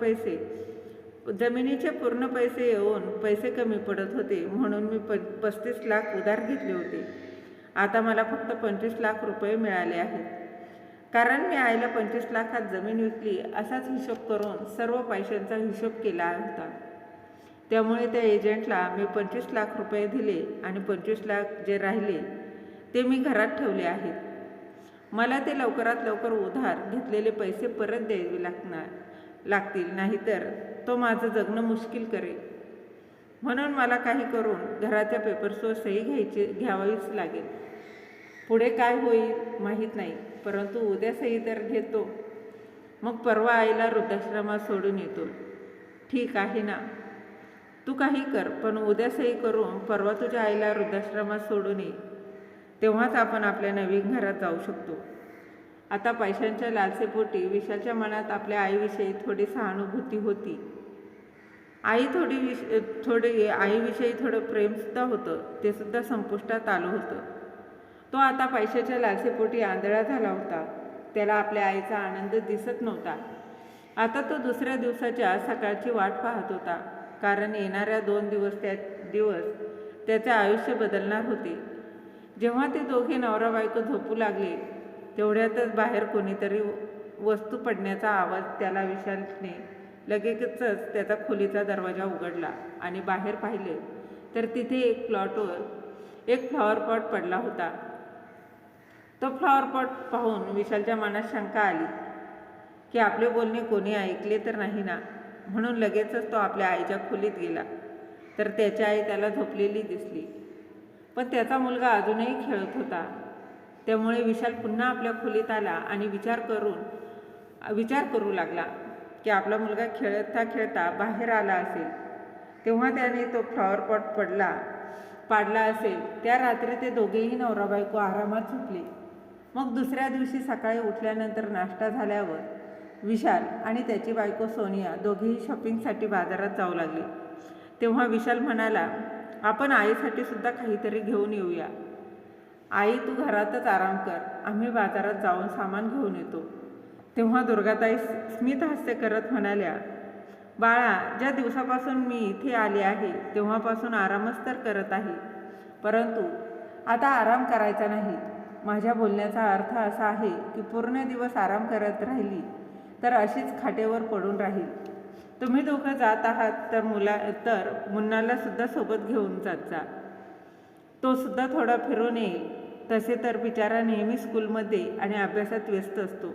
पैसे येऊन पैसे कमी पडत होते, म्हणून मी 35 लाख उधार घेतले होते. आता मला फक्त 25 लाख रुपये मिळाले आहेत. कारण मी आईला 25 लाखात जमीन विकली असाच हिशोब करून सर्व पैशांचा हिशोब केला होता. त्यामुळे त्या एजंटला मी 25 लाख रुपये दिले आणि 25 लाख जे राहिले ते मी घरात ठेवले आहेत. मला ते लवकरात लवकर उधार घेतलेले पैसे परत द्यावे लागतील, नाहीतर तो माझं जगणं मुश्किल करेल. म्हणून मला काही करून घराच्या पेपर्सवर सही घ्यावीच लागेल. पुढे काय होईल माहीत नाही, परंतु उद्या सही तर घेतो. मग परवा आईला वृद्धाश्रमात सोडून येतो. ठीक आहे ना? तू काही कर, पण उद्या सही करून परवा तुझ्या आईला वृद्धाश्रमात सोडून ये. तेव्हाच आपण आपल्या नवीन घरात जाऊ शकतो. आता पैशांच्या लालसेपोटी विशालच्या मनात आपल्या आईविषयी थोडी सहानुभूती होती. आईविषयी थोडं प्रेमसुद्धा होतं. ते सुद्धा संपुष्टात आलं होतं. तो आता पैशाच्या लालसेपोटी आंधळा झाला होता. त्याला आपल्या आईचा आनंद दिसत नव्हता. आता तो दुसऱ्या दिवसाच्या सकाळची वाट पाहत होता, कारण येणाऱ्या 2 दिवस त्याचे आयुष्य बदलणार होते. जेव्हा ते दोघे नवरा बायको झोपू लागले, तेवढ्यातच बाहेर कोणीतरी वस्तू पडण्याचा आवाज त्याला विशालने लगेचच त्याचा खोलीचा दरवाजा उघडला आणि बाहेर पाहिले तर तिथे एक फ्लॉवर पॉट पडला होता. तो फ्लॉवर पॉट पाहून विशालच्या मनात शंका आली की आपले बोलणे कोणी ऐकले तर नाही ना. म्हणून लगेचच तो आपल्या आईच्या खोलीत गेला, तर त्याची आई त्याला झोपलेली दिसली. पण त्याचा मुलगा अजूनही खेळत होता. त्यामुळे विशाल पुन्हा आपल्या खोलीत आला आणि विचार करू लागला की आपला मुलगा खेळता खेळता बाहेर आला असेल. तेव्हा त्याने तो फ्लॉवर पॉट पाडला असेल. त्या रात्री ते दोघेही नवरा बायको आरामात झोपले. मग दुसऱ्या दिवशी सकाळी उठल्यानंतर नाश्ता झाल्यावर विशाल आणि त्याची बायको सोनिया दोघेही शॉपिंगसाठी बाजारात जाऊ लागले. तेव्हा विशाल म्हणाला, आपण आईसाठी सुद्धा काहीतरी घेऊन येऊया. आई, तू घरातच आराम कर, आम्ही बाजारात जाऊन सामान घेऊन येतो. तेव्हा दुर्गाताई स्मित हास्य करत म्हणाल्या, बाळा, ज्या दिवसापासून मी इथे आले आहे तेव्हापासून आरामच तर करत आहे, परंतु आता आराम करायचा नाही. माझ्या बोलण्याचा अर्थ असा आहे की पूर्ण दिवस आराम करत राहिली तर अशीच खाटेवर पडून राहील. तुम्ही दोघं जात आहात तर मुन्नाला सुद्धा सोबत घेऊन जात जा, तो सुद्धा थोडा फिरून येईल. तसे तर बिचारा नेहमी स्कूलमध्ये आणि अभ्यासात व्यस्त असतो.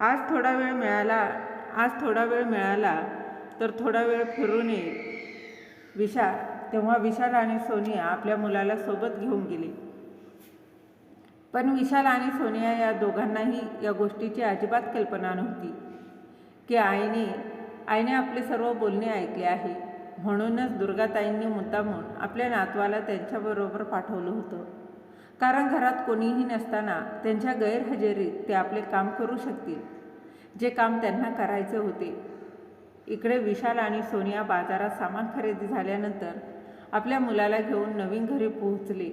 आज थोडा वेळ मिळाला तर थोडा वेळ फिरून येईल. तेव्हा विशाल आणि सोनिया आपल्या मुलाला सोबत घेऊन गेले. पण विशाल आणि सोनिया या दोघांनाही या गोष्टीची अजिबात कल्पना नव्हती की आईने आपले सर्व बोलणे ऐकले आहे. म्हणूनच दुर्गाताईंनी मुद्दामून आपल्या नातवाला त्यांच्याबरोबर पाठवलं होतं, कारण घरात कोणीही नसताना त्यांच्या गैरहजेरीत ते आपले काम करू शकतील, जे काम त्यांना करायचे होते. इकडे विशाल आणि सोनिया बाजारात सामान खरेदी झाल्यानंतर आपल्या मुलाला घेऊन नवीन घरी पोहोचले.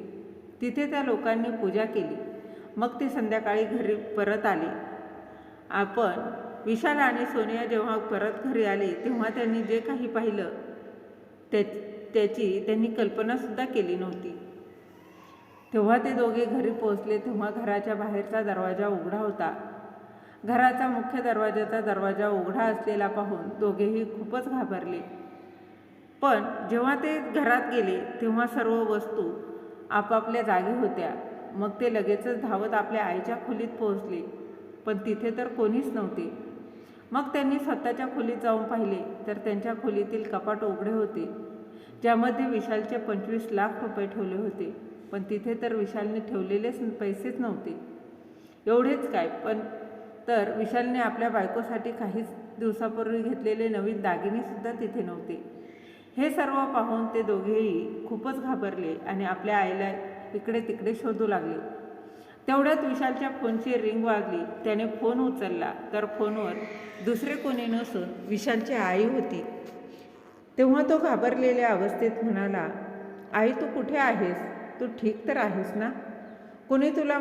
तिथे त्या लोकांनी पूजा केली. मग ते संध्याकाळी घरी परत आले. आपण विशाल आणि सोनिया जेव्हा परत घरी आले तेव्हा त्यांनी जे काही पाहिलं त्याची त्यांनी कल्पनासुद्धा केली नव्हती. तेव्हा ते दोघे घरी पोहोचले तेव्हा घराच्या बाहेरचा दरवाजा उघडा होता. घराचा मुख्य दरवाजाचा दरवाजा उघडा असलेला पाहून दोघेही खूपच घाबरले. पण जेव्हा ते घरात गेले तेव्हा सर्व वस्तू आपापल्या जागी होत्या. मग ते लगेचच धावत आपल्या आईच्या खोलीत पोहोचले, पण तिथे तर कोणीच नव्हते. मग त्यांनी स्वतःच्या खोलीत जाऊन पाहिले तर त्यांच्या खोलीतील कपाट उघडे होते, ज्यामध्ये विशालचे 25 लाख रुपये ठेवले होते. पण तिथे तर विशालने ठेवलेलेच पैसेच नव्हते. एवढेच काय, पण तर विशालने आपल्या बायकोसाठी काहीच दिवसापूर्वी घेतलेले नवीन दागिनेसुद्धा तिथे नव्हते. हे सर्व पाहून ते दोघेही खूपच घाबरले आणि आपल्या आईला इकडे तिकडे शोधू लागले. तेवढ्यात विशालच्या फोनची रिंग वाजली. त्याने फोन उचलला तर फोनवर दुसरे कोणी नसून विशालची आई होती. तेव्हा तो घाबरलेल्या अवस्थेत म्हणाला, आई, तू कुठे आहेस? तू ठीक तर आहेस ना? कोणी तुला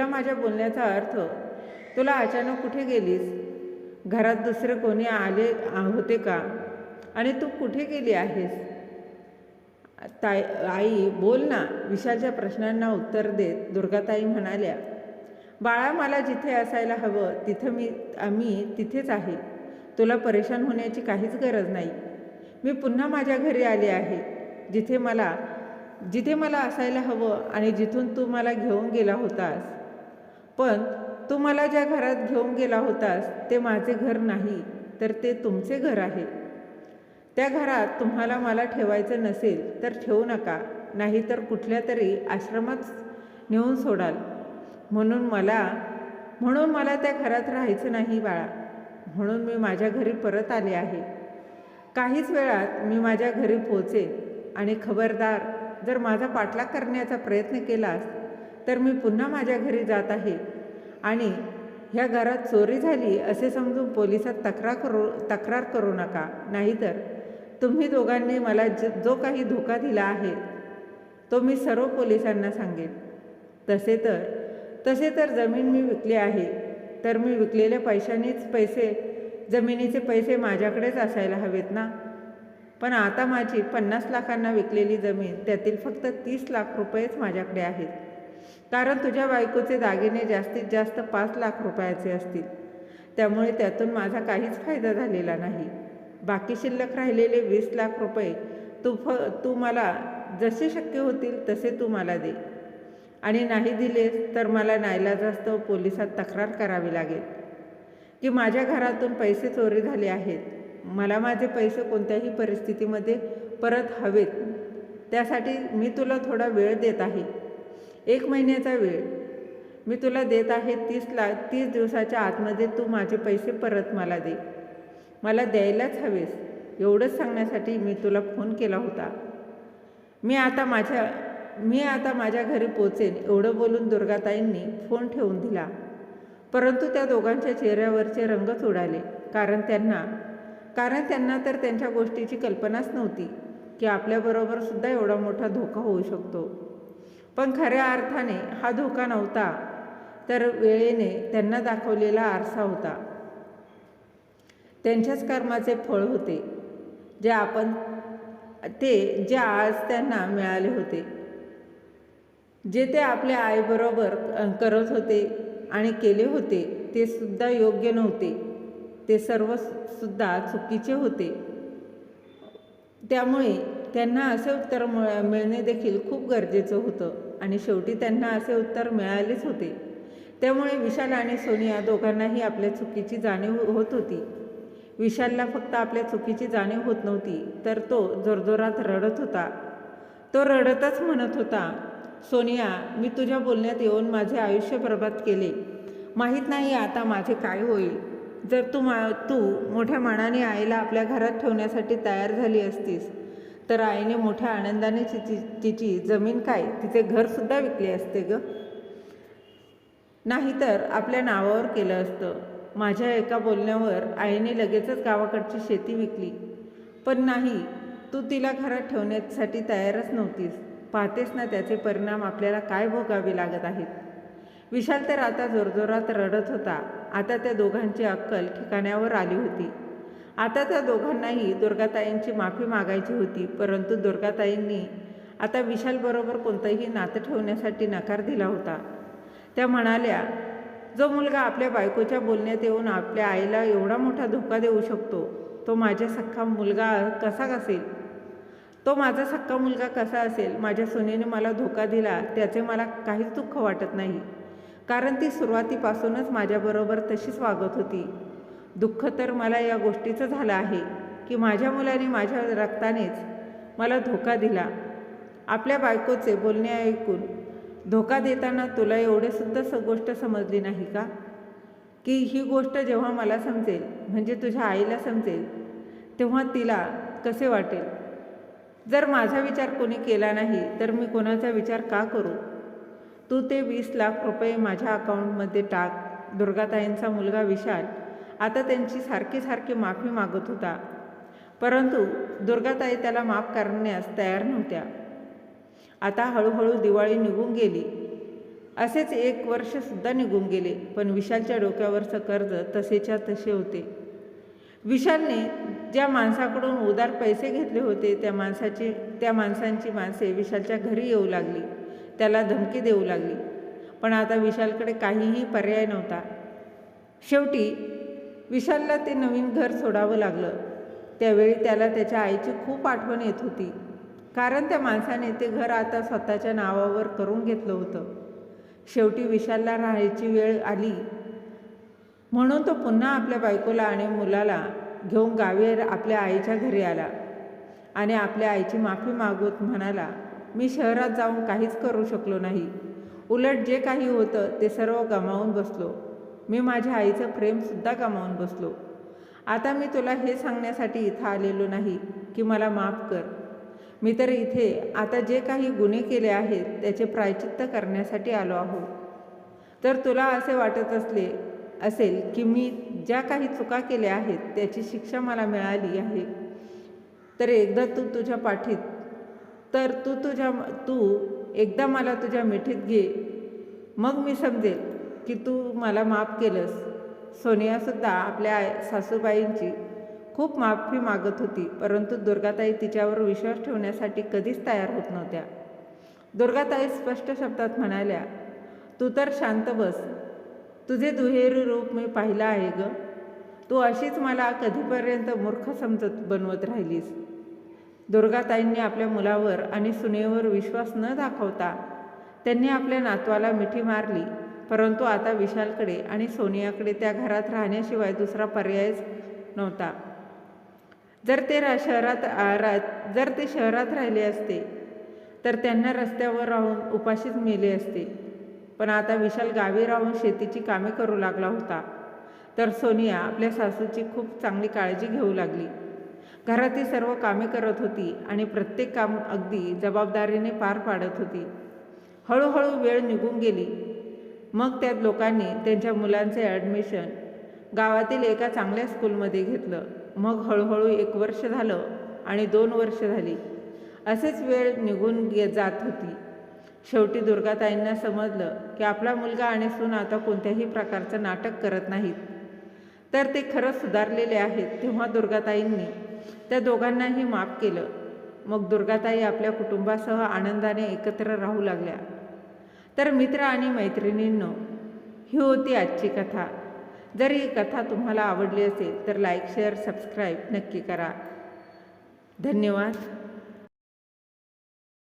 माझ्या बोलण्याचा अर्थ, तुला अचानक कुठे गेलीस? घरात दुसरे कोणी आले होते का? आणि तू कुठे गेली आहेस? आई, बोल ना. विशालच्या प्रश्नांना उत्तर देत दुर्गाताई म्हणाल्या, बाळा, मला जिथे असायला हवं आम्ही तिथेच आहे. तुला परेशान होण्याची काहीच गरज नाही. मी पुन्हा माझ्या घरी आले आहे, जिथे मला असायला हवं आणि जिथून तू मला घेऊन गेला होतास. पण तू मला ज्या घरात घेऊन गेला होतास ते माझे घर नाही, तर ते तुमचे घर आहे. त्या घरात तुम्हाला मला ठेवायचं नसेल तर ठेवू नका, नाही तर कुठल्या तरी आश्रमात नेऊन सोडाल. म्हणून मला त्या घरात राहायचं नाही बाळा. म्हणून मी माझ्या घरी परत आले आहे. काहीच वेळात मी माझ्या घरी पोहोचेन आणि खबरदार, जर माझा पाठलाग करण्याचा प्रयत्न केलास तर मी पुन्हा माझ्या घरी जात आहे आणि ह्या घरात चोरी झाली असे समजून पोलिसात तक्रार करू नका, नाहीतर तुम्ही दोघांनी मला जो काही धोका दिला आहे तो मी सर्व पोलिसांना सांगेन. तसे तर जमीन मी विकली आहे, तर मी विकलेल्या जमिनीचे पैसे माझ्याकडेच असायला हवेत ना. पण आता माझी 50 लाखांना विकलेली जमीन, त्यातील फक्त 30 लाख रुपयेच माझ्याकडे आहेत, कारण तुझ्या बायकोचे दागिने जास्तीत जास्त 5 लाख रुपयाचे असतील. त्यामुळे त्यातून माझा काहीच फायदा झालेला नाही. बाकी शिल्लक राहिलेले 20 लाख रुपये तू मला जसे शक्य होतील तसे तू मला दे, आणि नाही दिलेस तर मला नाईलाजास्तव पोलिसात तक्रार करावी लागेल की माझ्या घरातून पैसे चोरी झाले आहेत. मला माझे पैसे कोणत्याही परिस्थितीमध्ये परत हवेत. त्यासाठी मी तुला थोडा वेळ देत आहे. 1 महिन्याचा वेळ मी तुला देत आहे. 30 दिवसाच्या आतमध्ये तू माझे पैसे परत मला दे. मला द्यायलाच हवेस. एवढंच सांगण्यासाठी मी तुला फोन केला होता. मी आता माझ्या घरी पोचेन एवढं बोलून दुर्गाताईंनी फोन ठेवून दिला. परंतु त्या दोघांच्या चेहऱ्यावरचे रंगच उडाले, कारण त्यांना तर त्यांच्या गोष्टीची कल्पनाच नव्हती की आपल्याबरोबर सुद्धा एवढा मोठा धोका होऊ शकतो. पण खऱ्या अर्थाने हा धोका नव्हता, तर वेळेने त्यांना दाखवलेला आरसा होता. त्यांच्याच कर्माचे फळ होते जे आज त्यांना मिळाले होते. जे ते आपल्या आईबरोबर करत होते आणि केले होते ते सुद्धा योग्य नव्हते, ते सर्व सुद्धा चुकीचे होते. त्यामुळे त्यांना असे उत्तर मिळणे देखील खूप गरजेचं होतं आणि शेवटी त्यांना असे उत्तर मिळालेच होते. त्यामुळे विशाल आणि सोनिया दोघांनाही आपल्या चुकीची जाणीव होत होती. विशालला फक्त आपल्या चुकीची जाणीव होत नव्हती, तर तो जोरजोरात रडत होता. तो रडतच म्हणत होता, सोनिया, मी तुझ्या बोलण्यात येऊन माझे आयुष्य बर्बाद केले. माहीत नाही आता माझे काय होईल. जर तू मोठ्या मनाने आईला आपल्या घरात ठेवण्यासाठी तयार झाली असतीस तर आईने मोठ्या आनंदाने तिची जमीन काय तिचे घरसुद्धा विकले असते ग. नाहीतर आपल्या नावावर केलं असतं. माझ्या एका बोलण्यावर आईने लगेचच गावाकडची शेती विकली. पण नाही, तू तिला घरात ठेवण्यासाठी तयारच नव्हतीस. पाहतेस ना त्याचे परिणाम आपल्याला काय भोगावे लागत आहेत. विशाल तर आता जोरजोरात रडत होता. आता त्या दोघांची अक्कल ठिकाण्यावर आली होती. आता त्या दोघांनाही दुर्गाताईंची माफी मागायची होती. परंतु दुर्गाताईंनी आता विशालबरोबर कोणतंही नातं ठेवण्यासाठी नकार दिला होता. त्या म्हणाल्या, जो मुलगा आपल्या बायकोच्या बोलण्यात येऊन आपल्या आईला एवढा मोठा धोका देऊ शकतो, तो माझा सख्खा मुलगा कसा असेल? तो माझा सख्खा मुलगा कसा असेल? माझ्या सुनेने मला धोका दिला त्याचे मला काहीच दुःख वाटत नाही, कारण ती सुरुवातीपासूनच माझ्याबरोबर तशीच वागत होती. दुःख तर मला या गोष्टीचं झालं आहे की माझ्या मुलाने माझ्या रक्तानेच मला धोका दिला. आपल्या बायकोचे बोलणे ऐकून धोका देताना तुला एवढेसुद्धा गोष्ट समजली नाही का? की ही गोष्ट जेव्हा मला समजेल, म्हणजे तुझ्या आईला समजेल, तेव्हा तिला कसे वाटेल? जर माझा विचार कोणी केला नाही तर मी कोणाचा विचार का करू? तू ते 20 लाख रुपये माझ्या अकाउंटमध्ये टाक. दुर्गाताईंचा मुलगा विशाल आता त्यांची सारखी माफी मागत होता, परंतु दुर्गाताई त्याला माफ करण्यास तयार नव्हत्या. आता हळूहळू दिवाळी निघून गेली. असेच 1 वर्षसुद्धा निघून गेले, पण विशालच्या डोक्यावरचं कर्ज तसेच्या तसे होते. विशालने ज्या माणसाकडून उधार पैसे घेतले होते त्या माणसांची माणसे विशालच्या घरी येऊ लागली, त्याला धमकी देऊ लागली. पण आता विशालकडे काहीही पर्याय नव्हता. शेवटी विशालला ते नवीन घर सोडावं लागलं. त्यावेळी त्याला त्याच्या आईची खूप आठवण येत होती, कारण त्या माणसाने ते घर आता स्वतःच्या नावावर करून घेतलं होतं. शेवटी विशालला राहायची वेळ आली म्हणून तो पुन्हा आपल्या बायकोला आणि मुलाला घेऊन गावी आपल्या आईच्या घरी आला आणि आपल्या आईची माफी मागत म्हणाला, मी शहरात जाऊन काहीच करू शकलो नाही. उलट जे काही होतं ते सर्व गमावून बसलो. मी माझ्या आईचं प्रेमसुद्धा गमावून बसलो. आता मी तुला हे सांगण्यासाठी इथं आलेलो नाही की मला माफ कर. मी तर इथे आता जे काही गुन्हे केले आहेत त्याचे प्रायश्चित्त करण्यासाठी आलो आहोत. तर तुला असे वाटत असेल की मी ज्या काही चुका केल्या आहेत त्याची शिक्षा मला मिळाली आहे, तर एकदा तू एकदा मला तुझ्या मिठीत घे, मग मी समजेल की तू मला माफ केलंस. सोनियासुद्धा आपल्या सासूबाईंची खूप माफी मागत होती, परंतु दुर्गाताई तिच्यावर विश्वास ठेवण्यासाठी कधीच तयार होत नव्हत्या. दुर्गाताई स्पष्ट शब्दात म्हणाल्या, तू तर शांत बस. तुझे दुहेरी रूप मी पाहिलं आहे ग. तू अशीच मला कधीपर्यंत मूर्ख बनवत राहिलीस. दुर्गाताईंनी आपल्या मुलावर आणि सुनेवर विश्वास न दाखवता त्यांनी आपल्या नातवाला मिठी मारली. परंतु आता विशालकडे आणि सोनियाकडे त्या घरात राहण्याशिवाय दुसरा पर्यायच नव्हता. जर ते शहरात राहिले असते तर त्यांना रस्त्यावर राहून उपाशीच मेले असते. पण आता विशाल गावी राहून शेतीची कामे करू लागला होता, तर सोनिया आपल्या सासूची खूप चांगली काळजी घेऊ लागली. घरातील सर्व कामे करत होती आणि प्रत्येक काम अगदी जबाबदारीने पार पाडत होती. हळूहळू वेळ निघून गेली. मग त्या लोकांनी त्यांच्या मुलांचे ॲडमिशन गावातील एका चांगल्या स्कूलमध्ये घेतलं. मग हळूहळू 1 वर्ष झालं आणि 2 वर्ष झाली. असेच वेळ निघून जात होती. शेवटी दुर्गाताईंना समजलं की आपला मुलगा आणि सून आता कोणत्याही प्रकारचं नाटक करत नाहीत, तर ते खरंच सुधारलेले आहेत. तेव्हा दुर्गाताईंनी त्या दोघांनाही माफ केलं. मग दुर्गाताई आपल्या कुटुंबासह आनंदाने एकत्र राहू लागल्या. तर मित्र आणि मैत्रिणींनो, ही होती आजची कथा. जर ही कथा तुम्हाला आवडली असेल तर लाईक, शेअर, सबस्क्राईब नक्की करा. धन्यवाद.